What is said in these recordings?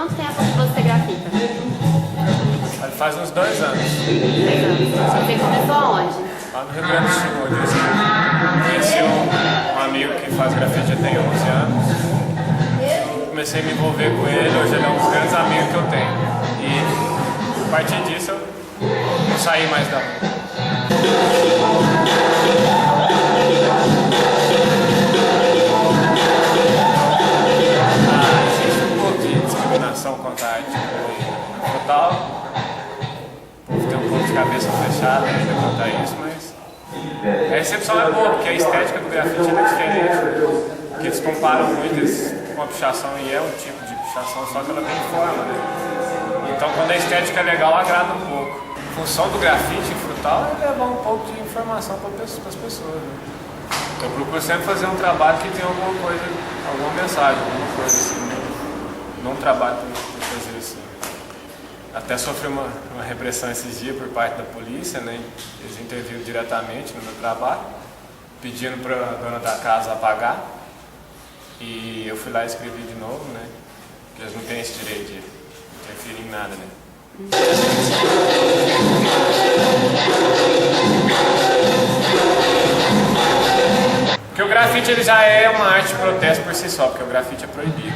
quanto tempo que você grafita? Faz uns 2 anos. 2 anos. Você começou aonde? Lá no Rio Grande do Sul, onde eu conheci um amigo que faz grafite já tem 11 anos. Comecei a me envolver com ele, hoje ele é um dos grandes amigos que eu tenho. E a partir disso eu não saí mais da rua. Existe um pouco de discriminação contra a arte total. O povo tem um pouco de cabeça fechada ainda quanto a isso, mas a recepção é boa, porque a estética do grafite é diferente. Porque eles comparam muito com a pichação e é um tipo de pichação, só que ela tem forma, né? Então quando a estética é legal, agrada um pouco. A função do grafite frutal é levar um pouco de informação para as pessoas, né? Eu procuro sempre fazer um trabalho que tenha alguma coisa, alguma mensagem, alguma coisa assim. Não trabalho para fazer assim. Até sofri uma repressão esses dias por parte da polícia, né? Eles interviram diretamente no meu trabalho, pedindo para a dona da casa apagar. E eu fui lá e escrevi de novo, né? Porque eles não têm esse direito de interferir em nada, né? Porque o grafite ele já é uma arte de protesto por si só, porque o grafite é proibido.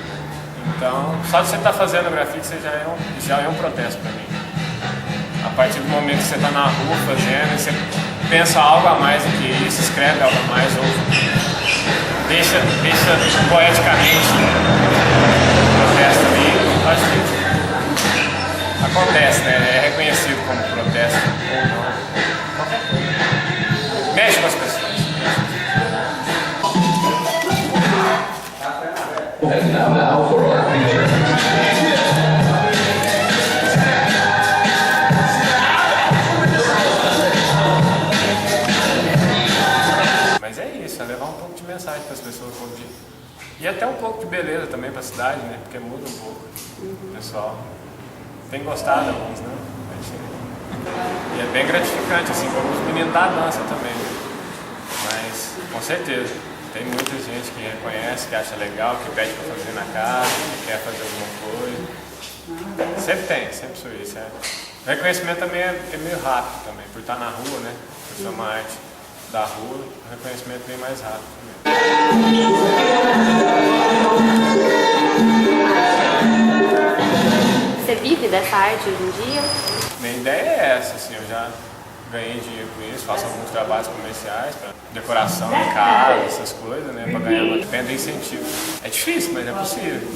Então, só de você estar fazendo grafite você já é um protesto para mim. A partir do momento que você está na rua fazendo, você pensa algo a mais do que isso, escreve algo a mais, ou deixa poeticamente o protesto ali. Acho que acontece, né? É reconhecido como protesto ou não. Qualquer coisa. Mexe com as pessoas. Mas é isso, é levar um pouco de mensagem para as pessoas, um pouco de... e até um pouco de beleza também para a cidade, né? Porque muda um pouco. O pessoal tem gostado alguns, né? E é bem gratificante, assim, como os meninos da dança também. Mas, com certeza, tem muita gente que reconhece, que acha legal, que pede para fazer na casa, que quer fazer alguma coisa. Sempre tem, sempre sou isso. É. O reconhecimento também é meio rápido também, por estar na rua, né? Por ser uma arte da rua, o reconhecimento vem mais rápido também. Você vive dessa arte hoje em dia? Minha ideia é essa, assim, eu já ganhei dinheiro com isso, faço alguns trabalhos comerciais para decoração em casa, essas coisas, né, para ganhar uma depende do incentivo. É difícil, mas é possível.